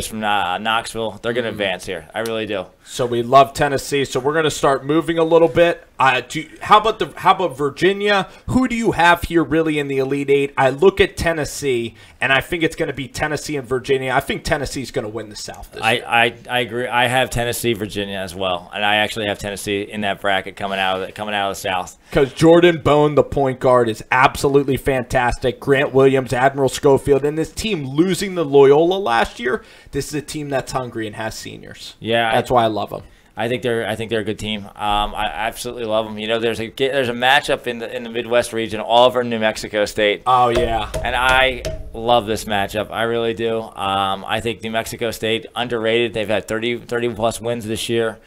from Knoxville, they're going to advance here. I really do. So we love Tennessee. So we're going to start moving a little bit. How about Virginia? Who do you have here really in the Elite Eight? I look at Tennessee, and I think it's going to be Tennessee and Virginia. I think Tennessee's going to win the South this year. I agree. I have Tennessee, Virginia as well, and I actually have Tennessee in that bracket coming out of the South. Because Jordan Bone, the point guard, is absolutely fantastic. Grant Williams, Admiral Schofield, and this team losing to Loyola last year. This is a team that's hungry and has seniors. Yeah, that's why I love them. I think they're a good team. I absolutely love them. You know, there's a matchup in the Midwest region, Auburn, New Mexico State. Oh yeah, and I love this matchup. I really do. I think New Mexico State underrated. They've had 30 plus wins this year.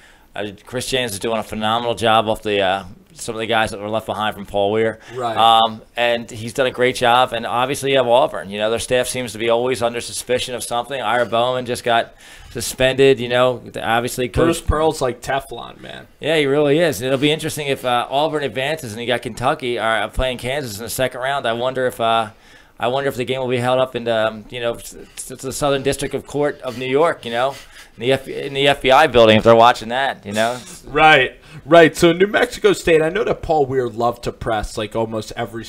Chris James is doing a phenomenal job off the some of the guys that were left behind from Paul Weir. Right. And he's done a great job. And obviously you have Auburn. You know, their staff seems to be always under suspicion of something. Ira Bowman just got suspended. You know, obviously Bruce Pearl's like Teflon, man. Yeah, he really is. It'll be interesting if Auburn advances and you got Kentucky playing Kansas in the second round. I wonder if the game will be held up in the Southern District of Court of New York. You know, in the FBI building if they're watching that. You know. Right. So New Mexico State, I know that Paul Weir loved to press like almost every.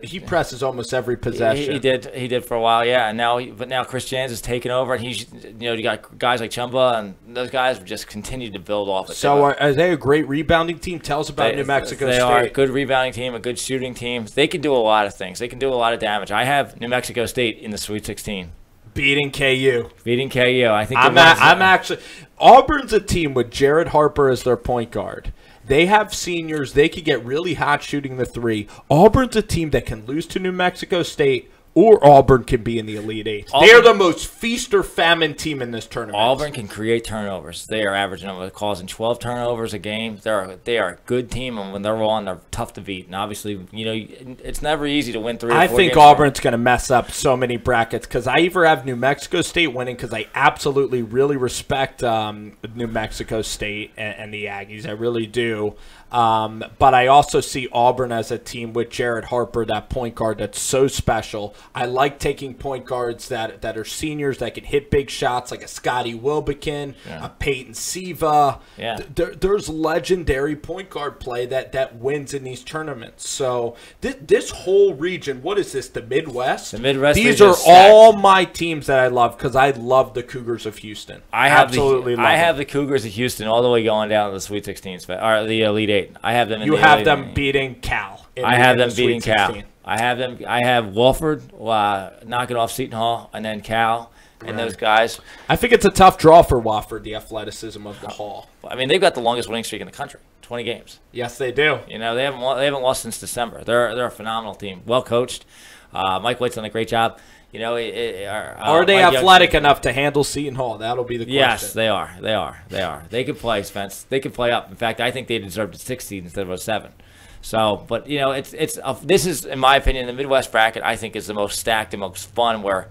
He presses almost every possession. He did for a while, yeah. And now Chris Jans is taking over, and you got guys like Chumba, and those guys have just continued to build off it. So are they a great rebounding team? Tell us about New Mexico State. They are a good rebounding team, a good shooting team. They can do a lot of things. They can do a lot of damage. I have New Mexico State in the Sweet 16. Beating KU. I think I'm actually Auburn's a team with Jared Harper as their point guard. They have seniors. They could get really hot shooting the three. Auburn's a team that can lose to New Mexico State, or Auburn can be in the Elite Eight. They're the most feast or famine team in this tournament. Auburn can create turnovers. They are averaging causing 12 turnovers a game. They are a good team, and when they're on, they're tough to beat. And obviously, you know, it's never easy to win 3 or 4 games. I think Auburn's going to mess up so many brackets because I either have New Mexico State winning because I absolutely really respect New Mexico State and the Aggies. I really do. But I also see Auburn as a team with Jared Harper, that point guard that's so special. I like taking point guards that are seniors that can hit big shots, like a Scotty Wilbekin, a Peyton Siva. Yeah. There's legendary point guard play that wins in these tournaments. So this whole region, what is this, the Midwest? The Midwest. These are all my teams that I love because I love the Cougars of Houston. I have the Cougars of Houston all the way going down to the Sweet 16, or the Elite Eight. I have them. Beating Cal. I have them beating Cal. I have Wolford knocking off Seton Hall, and then Cal and those guys. I think it's a tough draw for Wofford, the athleticism of the Hall. I mean, they've got the longest winning streak in the country, 20 games. Yes, they do. You know, they haven't lost since December. They're a phenomenal team, well coached. Mike White's done a great job. You know, are they athletic enough to handle Seton Hall? That'll be the question. Yes, they are. They can play, Spence. They can play up. In fact, I think they deserved a 6 seed instead of a 7. So, but you know, this is, in my opinion, the Midwest bracket. I think is the most stacked and most fun. Where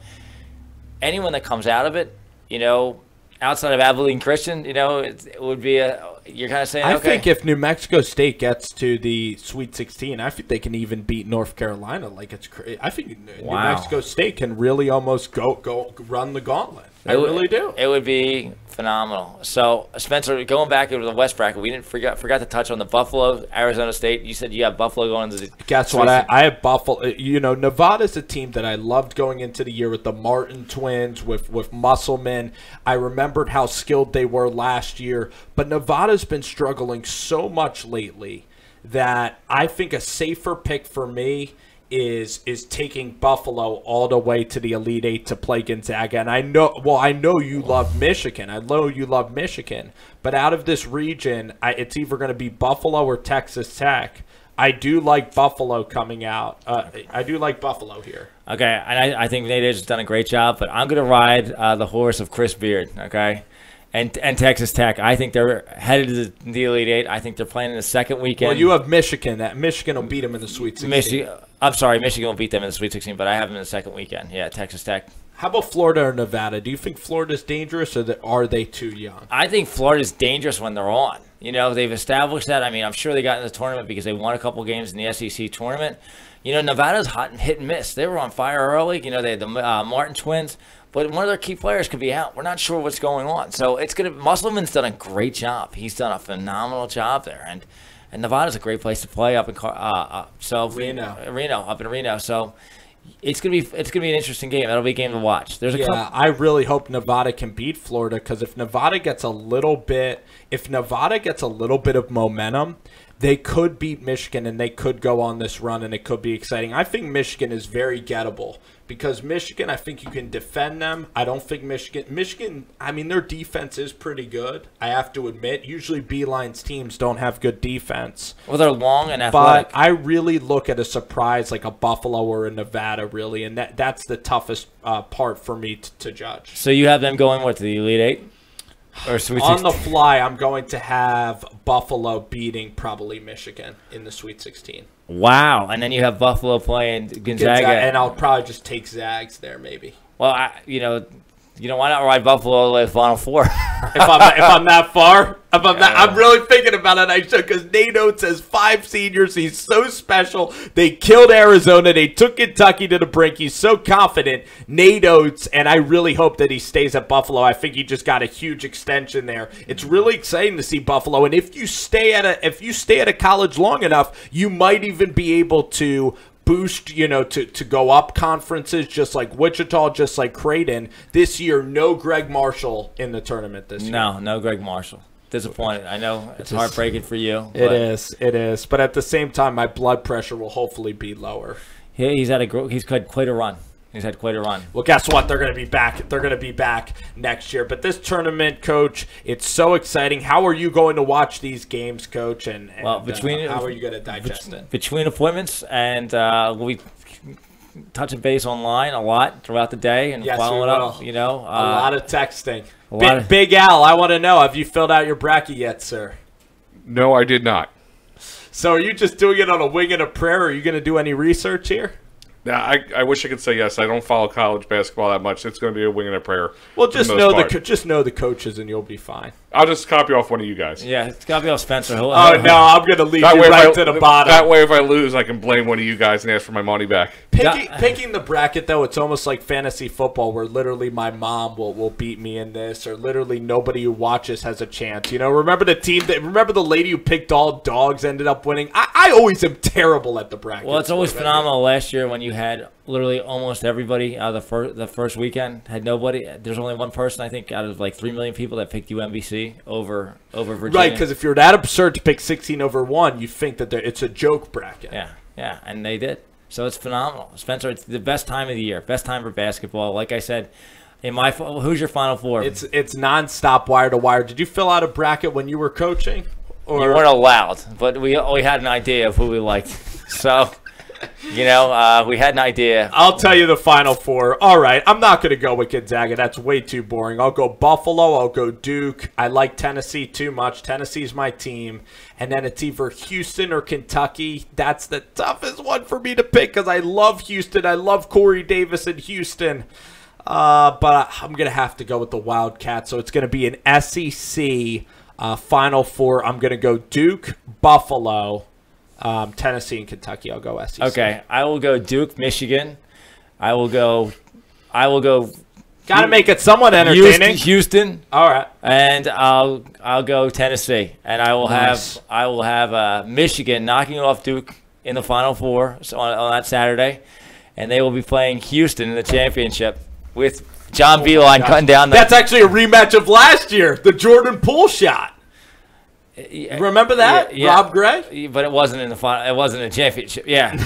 anyone that comes out of it, you know, outside of Abilene Christian, you know, it would be you're kind of saying. I think if New Mexico State gets to the Sweet 16, I think they can even beat North Carolina. Like it's crazy. I think New Mexico State can really almost go run the gauntlet. I really do. It would be phenomenal. So, Spencer, going back over the West bracket, we forgot to touch on the Buffalo, Arizona State. You said you have Buffalo going into the. Guess what? I have Buffalo. You know, Nevada's a team that I loved going into the year with the Martin twins, with Musselman. I remembered how skilled they were last year, but Nevada's been struggling so much lately that I think a safer pick for me is taking Buffalo all the way to the Elite Eight to play Gonzaga. And I know you love Michigan. I know you love Michigan. But out of this region, it's either going to be Buffalo or Texas Tech. I do like Buffalo coming out. I do like Buffalo here. Okay, and I think Nate has done a great job, but I'm going to ride the horse of Chris Beard, okay, and Texas Tech. I think they're headed to the Elite Eight. I think they're playing in the second weekend. Well, you have Michigan. Michigan will beat them in the Sweet 16. I'm sorry, Michigan will beat them in the Sweet 16, but I have them in the second weekend. Yeah, Texas Tech. How about Florida or Nevada? Do you think Florida's dangerous, or are they too young? I think Florida's dangerous when they're on. You know, they've established that. I mean, I'm sure they got in the tournament because they won a couple games in the SEC tournament. You know, Nevada's hot and hit and miss. They were on fire early. You know, they had the Martin twins, but one of their key players could be out. We're not sure what's going on. So it's going to – Musselman's done a great job. He's done a phenomenal job there. And Nevada's a great place to play up in Reno, up in Reno. So – It's gonna be an interesting game. That'll be a game to watch. I really hope Nevada can beat Florida, because if Nevada gets a little bit of momentum, they could beat Michigan and they could go on this run and it could be exciting. I think Michigan is very gettable, because Michigan, I think you can defend them. I don't think Michigan, I mean, their defense is pretty good, I have to admit. Usually Beeline's teams don't have good defense. Well, they're long and athletic. But I really look at a surprise like a Buffalo or a Nevada, really, and that's the toughest part for me to judge. So you have them going, what, to the Elite Eight? Or Sweet 16? On the fly, I'm going to have Buffalo beating probably Michigan in the Sweet 16. Wow. And then you have Buffalo playing Gonzaga. And I'll probably just take Zags there, maybe. Well, why not ride Buffalo all the way to the Final Four? if I'm that far, I'm really thinking about it. I should, because Nate Oates has 5 seniors. He's so special. They killed Arizona. They took Kentucky to the brink. He's so confident, Nate Oates, and I really hope that he stays at Buffalo. I think he just got a huge extension there. It's really exciting to see Buffalo, and if you stay at a college long enough, you might even be able to boost, to go up conferences, just like Wichita, just like Creighton. This year, no Greg Marshall in the tournament this year. No Greg Marshall. Disappointed. I know it's heartbreaking for you. It is. But at the same time, my blood pressure will hopefully be lower. He's had quite a run. He's had quite a run. Well, guess what? They're going to be back. They're going to be back next year. But this tournament, Coach, it's so exciting. How are you going to watch these games, Coach? And how are you going to digest it? Between appointments, and we'll be touching base online a lot throughout the day and following up. A lot of texting. Big Al, I want to know, have you filled out your bracket yet, sir? No, I did not. So are you just doing it on a wing and a prayer, or are you going to do any research here? Yeah, I wish I could say yes. I don't follow college basketball that much. It's going to be a wing and a prayer. Well, just know the coaches, and you'll be fine. I'll just copy off one of you guys. Yeah, copy off Spencer. No, I'm going to leave you right to the bottom. That way, if I lose, I can blame one of you guys and ask for my money back. Picking the bracket, though, it's almost like fantasy football, where literally my mom will beat me in this, or literally nobody who watches has a chance. Remember the lady who picked all dogs ended up winning? I always am terrible at the bracket. Well, it's always phenomenal. Last year when you had literally almost everybody out of the first weekend, had nobody. There's only one person, I think, out of like 3 million people that picked UMBC over Virginia. Right, because if you're that absurd to pick 16 over 1, you think that it's a joke bracket. Yeah, and they did. So it's phenomenal. Spencer, it's the best time of the year, best time for basketball. Like I said, who's your Final Four? It's nonstop, wire to wire. Did you fill out a bracket when you were coaching? Or? You weren't allowed, but we had an idea of who we liked. So, we had an idea. I'll tell you the Final Four. All right, I'm not going to go with Gonzaga. That's way too boring. I'll go Buffalo. I'll go Duke. I like Tennessee too much. Tennessee's my team. And then it's either Houston or Kentucky. That's the toughest one for me to pick, because I love Houston. I love Corey Davis in Houston. But I'm going to have to go with the Wildcats. So it's going to be an SEC Final Four. I'm going to go Duke, Buffalo, Tennessee, and Kentucky. I'll go SEC. Okay, I will go Duke, Michigan. I will go. Got to make it somewhat entertaining. Houston. All right. And I'll go Tennessee, and I will have Michigan knocking off Duke in the Final Four on that Saturday, and they will be playing Houston in the championship with John Beilein cutting down. That's actually a rematch of last year, the Jordan Poole shot. Remember that, yeah. Rob Gray? But it wasn't in the final. It wasn't a championship. Yeah.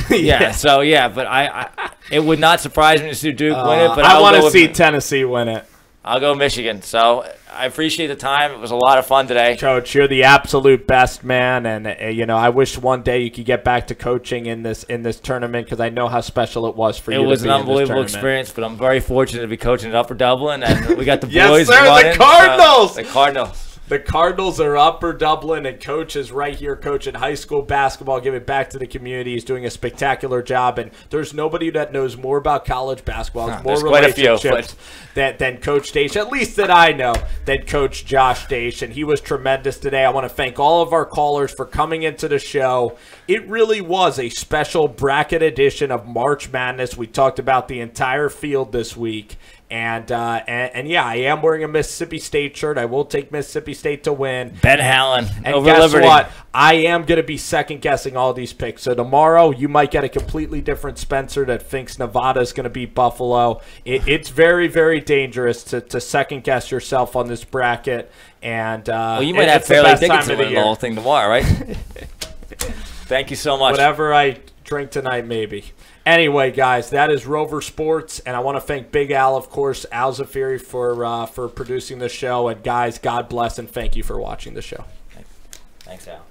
So but it would not surprise me to see Duke win it. But I want to see Tennessee win it. I'll go Michigan. So I appreciate the time. It was a lot of fun today. Coach, you're the absolute best, man, and I wish one day you could get back to coaching in this tournament because I know how special it was for you. It was to an be unbelievable experience, but I'm very fortunate to be coaching at Upper Dublin, and we got the Yes, boys. sir, running, the Cardinals. the Cardinals. The Cardinals are Upper Dublin, and Coach is right here coaching high school basketball, giving back to the community. He's doing a spectacular job, and there's nobody that knows more about college basketball, more relationships than Coach Dash, at least that I know, than Coach Josh Dash, and he was tremendous today. I want to thank all of our callers for coming into the show. It really was a special bracket edition of March Madness. We talked about the entire field this week. And yeah, I am wearing a Mississippi State shirt. I will take Mississippi State to win. Ben Hallen and over guess Liberty. what? I am going to be second-guessing all these picks. So tomorrow you might get a completely different Spencer that thinks Nevada is going to beat Buffalo. It's very, very dangerous to second-guess yourself on this bracket. And well, you might have Fairleigh Dickinson win the whole thing tomorrow, right? Thank you so much. Whatever I drink tonight, maybe. Anyway, guys, that is Rover Sports, and I want to thank Big Al, of course, Al Zafiri, for producing the show. And, guys, God bless, and thank you for watching the show. Thanks, Al.